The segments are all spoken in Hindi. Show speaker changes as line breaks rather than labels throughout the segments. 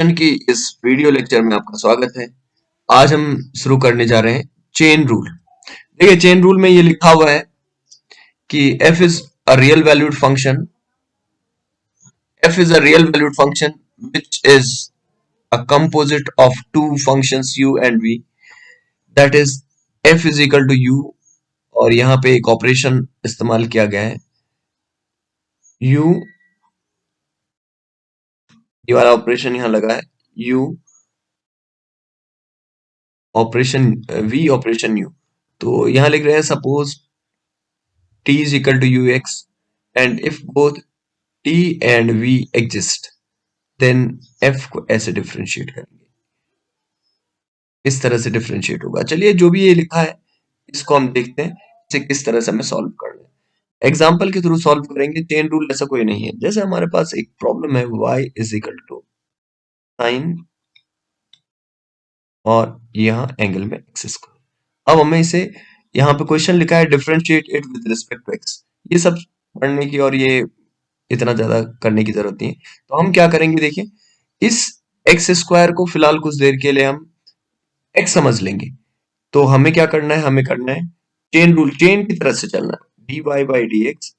की इस वीडियो लेक्चर में आपका स्वागत है। आज हम शुरू करने जा रहे हैं चेन रूल। देखिए चेन रूल में ये लिखा हुआ है कि f is a real valued function. F is a real valued function which is a composite of two functions u and v. That is f is equal to u और यहाँ पे एक ऑपरेशन इस्तेमाल किया गया है u, ये वाला ऑपरेशन यहाँ लगा है u operation v operation u। तो यहाँ लिख रहे हैं suppose t is equal to ux and if both t and v exist then f को ऐसे डिफरेंशिएट करेंगे, इस तरह से डिफरेंशिएट होगा। चलिए जो भी ये लिखा है इसको हम देखते हैं इसे किस तरह से हमें सॉल्व करना है। एग्जाम्पल के थ्रू सॉल्व करेंगे। चेन रूल ऐसा कोई नहीं है। जैसे हमारे पास एक प्रॉब्लम है y is equal to sine और यहाँ एंगल में एक्स स्क्वायर। अब हमें इसे यहाँ पे क्वेश्चन लिखा है differentiate it with respect to x. ये सब पढ़ने की और ये इतना ज्यादा करने की जरूरत नहीं है। तो हम क्या करेंगे, देखिए इस एक्स स्क्वायर को फिलहाल कुछ देर के लिए हम एक्स समझ लेंगे। तो हमें क्या करना है, हमें करना है चेन रूल, चेन की तरह से चलना है। D y by d x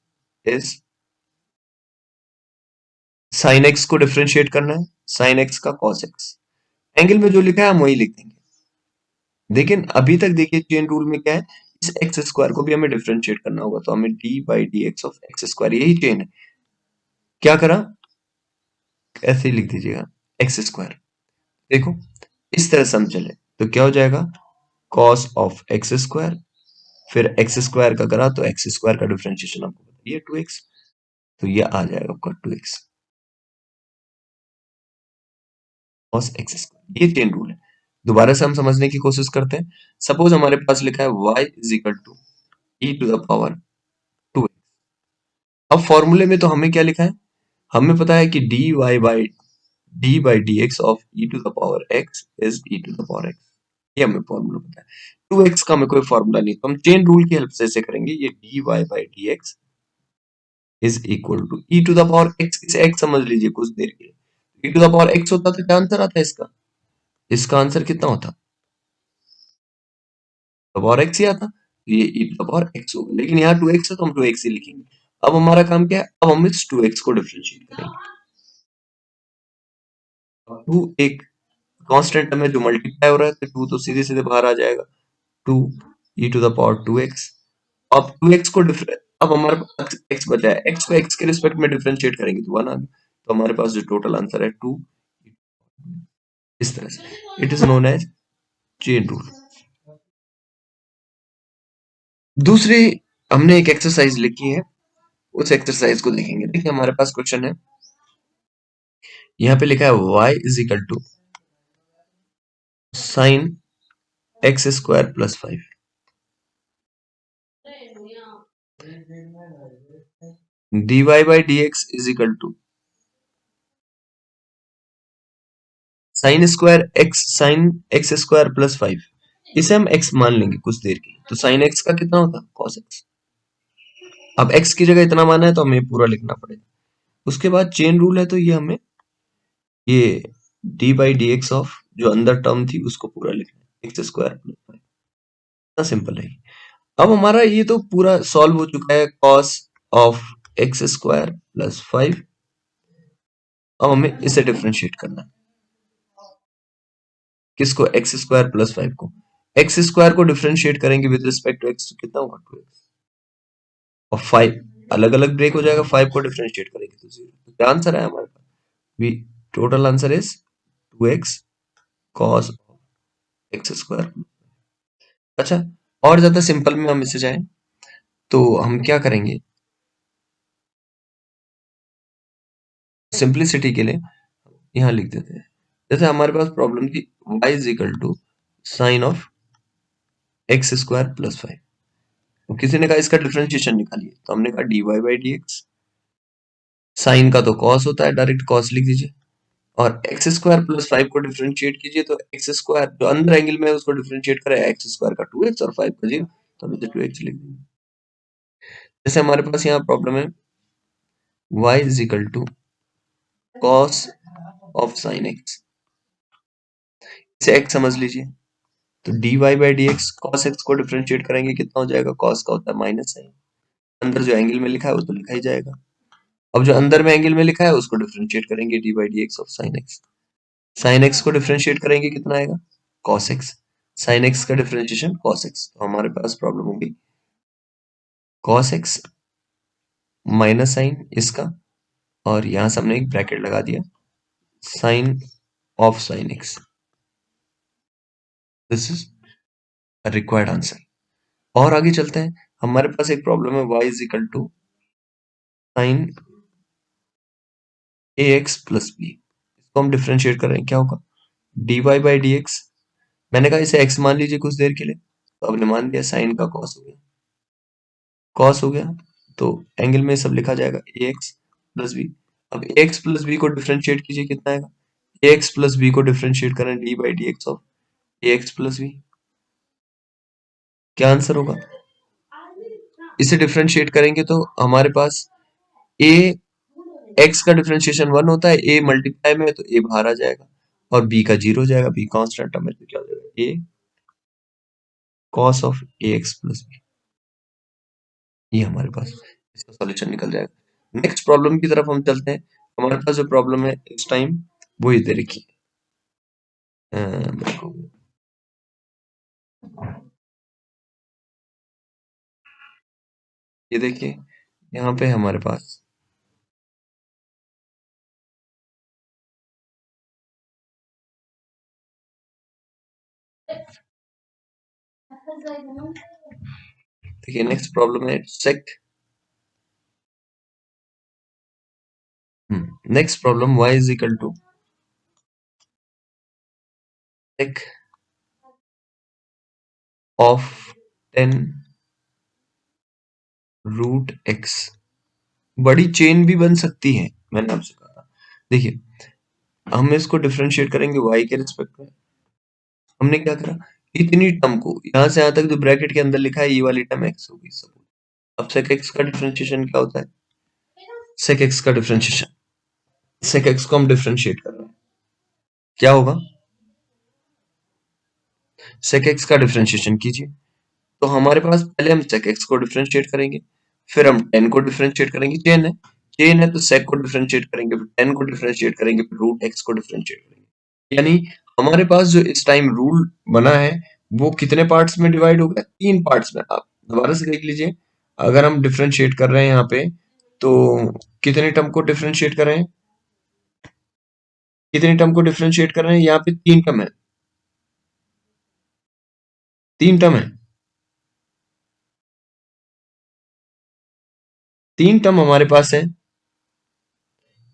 is sine x को डिफरेंशिएट करना है, साइन एक्स का कॉस एक्स। एंगल में जो लिखा है हम वही लिख देंगे। लेकिन अभी तक देखिए चेन रूल में क्या है, इस एक्स स्क्वायर को भी हमें डिफरेंशिएट करना होगा। तो हमें D by d x of x square, यही चेन है। क्या करा, ऐसे ही लिख दीजिएगा एक्स स्क्वायर। देखो इस तरह से हम चले तो क्या हो जाएगा, कॉस ऑफ एक्स स्क्वायर, फिर एक्स स्क्वायर का करा तो एक्स स्क्वायर का डिफरेंशिएशन आपको बताइए 2x, तो ये आ जाएगा आपका 2x कॉस एक्स स्क्वायर। ये चेन रूल है। दोबारा से हम समझने की कोशिश करते हैं। सपोज हमारे पास लिखा है y is equal to e to the power 2x। अब फॉर्मूले में तो हमें क्या लिखा है, हमें पता है कि d by d x of e to the power x is e to the power x. ये हमें फॉर्मूला पता है। 2x का हमें कोई फॉर्मूला नहीं, तो हम चेन रूल की हेल्प से ऐसे करेंगे। ये d y by d x is equal to e to the power x. इसे x समझ लीजिए कुछ देर के लिए। E to the power x होता तो क्या आंसर आता है इसका, इसका आंसर कितना होता, पावर x ही आता। ये ई टू द पावर x होगा, लेकिन यहाँ 2x है तो हम 2x ही लिखेंगे। अब हमारा काम क्या है, अब हम इस 2x को डिफरेंशिएट करेंगे। अब 2 एक कांस्टेंट टर्म है जो मल्टीप्लाई हो रहा है, तो 2 तो सीधे सीधे बाहर आ जाएगा। 2 ई टू द पावर 2x। अब 2x को अब हमारे पास x बचा है, x को x के रिस्पेक्ट में डिफरेंशिएट करेंगे तो 1 आ गया। तो हमारे पास जो टोटल आंसर है 2। इस तरह से it is known as chain rule. दूसरी हमने एक एक्सरसाइज लिखी है, उस एक्सरसाइज को देखेंगे। देखिए हमारे पास क्वेश्चन है, यहाँ पे लिखा है y is equal to sine x square plus 5। dy by d x is equal to sine x square plus 5। इसे हम x मान लेंगे कुछ देर के लिए। तो साइन एक्स का कितना होता, कॉस एक्स। अब x की जगह इतना माना है तो हमें पूरा लिखना पड़ेगा। उसके बाद चेन रूल है, तो ये हमें ये D by d x of जो अंदर टर्म थी उसको पूरा लिखना है, एक्स स्क्वायर प्लस 5। इतना सिंपल है। अब हमारा ये तो पूरा सॉल्व हो चुका है, cos of x square plus 5। अब हमें इसे डिफरेंशिएट करना है, किसको, एक्स स्क्वायर प्लस 5 को। एक्स स्क्वायर को डिफरेंशिएट करेंगे विद रिस्पेक्ट टू एक्स तो कितना होगा 2x, और 5 अलग अलग ब्रेक हो जाएगा। 5 को डिफरेंशिएट करेंगे तो 0। तो क्या आंसर है हमारे पास, we total answer is 2x cos X square. अच्छा, और ज्यादा सिंपल में हम इसे जाएं तो हम क्या करेंगे, सिंपलिसिटी के लिए यहाँ लिख देते हैं। जैसे हमारे पास प्रॉब्लम थी y is equal to sine of x square plus 5। तो किसी ने कहा इसका डिफरेंशिएशन निकालिए, तो हमने कहा d y by d x. Sine का तो कॉस होता है, डायरेक्ट कॉस लिख दीजिए। और एक्स स्क्वायर प्लस 5 को डिफरेंशिएट कीजिए, तो एक्स स्क्वायर जो अंदर एंगल में है उसको डिफरेंशिएट करें, एक्स स्क्वायर का 2x और 5 का 0, तो हम इसे 2x लिख देंगे। जैसे हमारे पास यहाँ प्रॉब्लम है y is equal to cos of sine x. इसे x समझ लीजिए, तो dy by d x, cos x को डिफ्रेंशिएट करेंगे कितना हो जाएगा, कॉस का होता है माइनस साइन, अंदर जो एंगल में लिखा है वो तो लिखा ही जाएगा। अब जो अंदर में एंगल में लिखा है उसको डिफ्रेंशिएट करेंगे, d by d x of sine x. Sine x को डिफ्रेंशिएट करेंगे कितना आएगा, कॉस एक्स। साइन एक्स का डिफ्रेंशिएशन कॉस एक्स, तो हमारे पास प्रॉब्लम होगी कॉस एक्स माइनस साइन इसका, और यहां से हमने एक ब्रैकेट लगा दिया, sine of sine x. This is required answer. और आगे चलते हैं, हमारे पास एक प्रॉब्लम है y is equal to sine a x plus b. इसको हम डिफ्रेंशिएट कर रहे हैं, क्या होगा, d y by d x. मैंने कहा इसे x मान लीजिए कुछ देर के लिए, तो आपने मान लिया, साइन का कॉस हो गया, कॉस हो गया, तो एंगल में सब लिखा जाएगा ए एक्स प्लस बी। अब ए एक्स प्लस बी को डिफ्रेंशिएट कीजिए, कितना आएगा, ए एक्स प्लस बी को डिफ्रेंशिएट करें, d by d x of A x plus b. क्या आंसर होगा, इसे डिफ्रेंशिएट करेंगे तो हमारे पास ए एक्स का डिफरेंशिएशन 1 होता है, ए मल्टीप्लाई में है तो ए बाहर आ जाएगा, और बी का 0 हो जाएगा, बी कांस्टेंट टर्म है तो क्या हो जाएगा, A cos of A x plus B. ये हमारे पास इसका सॉल्यूशन निकल जाएगा। नेक्स्ट प्रॉब्लम की तरफ हम चलते हैं। हमारे पास जो प्रॉब्लम है इस टाइम वो ये दे रखी है, मेरे को ये देखिए, यहाँ पे हमारे पास देखिए नेक्स्ट प्रॉब्लम है sec, next problem y is equal to sec of 10 root X. बड़ी चेन भी बन सकती है, मैंने आपसे कहा। देखिए हम इसको डिफरेंशिएट करेंगे y के रिस्पेक्ट में। हमने क्या करा, इतनी टर्म को यहां से यहां तक जो ब्रैकेट के अंदर लिखा है, ये वाली टर्म x होगी सब। अब sec x का डिफरेंशिएशन क्या होता है, sec x का डिफरेंशिएशन, sec x को हम डिफरेंशिएट कर रहे हैं, क्या होगा, sec x का डिफरेंशिएशन कीजिए, तो हमारे पास पहले हम sec x को डिफरेंशिएट करेंगे, फिर हम 10 को डिफरेंशिएट करेंगे, चेन है तो sec को डिफरेंशिएट करेंगे, फिर 10 को डिफरेंशिएट करेंगे, फिर रूट x को डिफरेंशिएट करेंगे। यानी हमारे पास जो इस टाइम रूल बना है वो कितने पार्ट्स में डिवाइड हो गया, 3 पार्ट्स में। आप दोबारा से देख लीजिए, अगर हम डिफरेंशिएट कर रहे हैं यहाँ पे, तो कितने टर्म को डिफरेंशिएट कर रहे हैं, कितने टर्म को डिफरेंशिएट कर रहे हैं, यहाँ पे 3 टर्म है, 3 टर्म है, 3 टर्म हमारे पास है,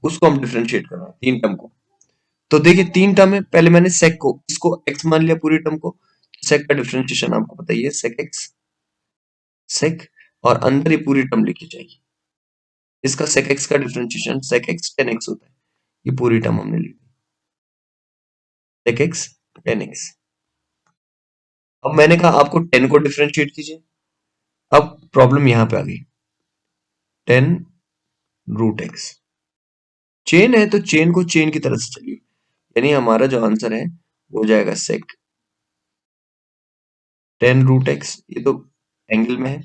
उसको हम डिफरेंशिएट कर रहे हैं 3 टर्म को। तो देखिए 3 टर्म है, पहले मैंने सेक को, इसको एक्स मान लिया पूरी टर्म को, सेक का डिफरेंशिएशन आपको पता ही है, सेक एक्स, सेक, और अंदर ही पूरी टर्म लिखी जाएगी, इसका सेक एक्स का डिफरेंशिएशन सेक एक्स 10x होता है, ये पूरी टर्म हमने ली, सेक एक्स 10x। अब मैंने कहा आपको 10 को डिफरेंशिएट कीजिए, अब प्रॉब्लम यहां पे आ गई, 10 रूट एक्स। चेन है तो चेन को चेन की तरह से चलिए, यानी हमारा जो आंसर है वो हो जाएगा सेक 10 रूट एक्स, ये तो एंगल में है,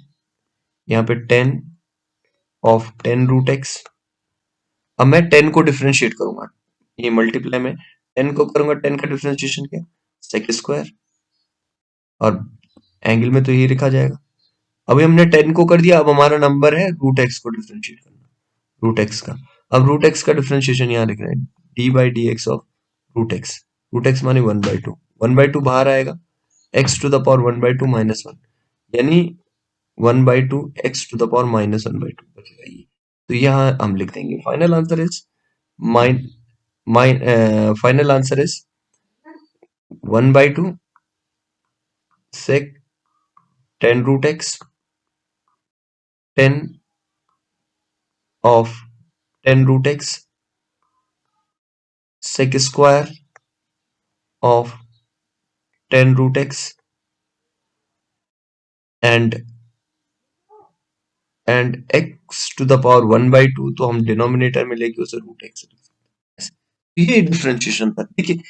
यहाँ पे 10 ऑफ 10 रूट एक्स। अब मैं 10 को डिफरेंशिएट करूंगा, ये मल्टीप्लाई में 10 को करूंगा, 10 का डिफरेंशिएशन क्या, सेक स्क्वायर, और एंगल में तो यही लिखा जाएगा। अभी हमने 10 को कर दिया, अब हमारा नंबर है रूट एक्स को डिफरेंशिएट करना, रूट एक्स का। अब रूट एक्स का डिफरेंशिएशन यहाँ लिख रहे हैं, d by d x of root x माने 1/2, 1/2 बाहर आएगा, एक्स टू द पावर 1/2 -1, यानी 1/2 एक्स टू द पावर -1/2 बचेगा ये। तो यहाँ हम लिख देंगे final answer is mine mine final answer is 1/2 sec 10 root x, 10 of 10 root x, sec square of 10 root x, and x to the power 1/2, तो हम डिनोमिनेटर में लेके उसे रूट एक्स, ये डिफरेंशिएशन था। देखिए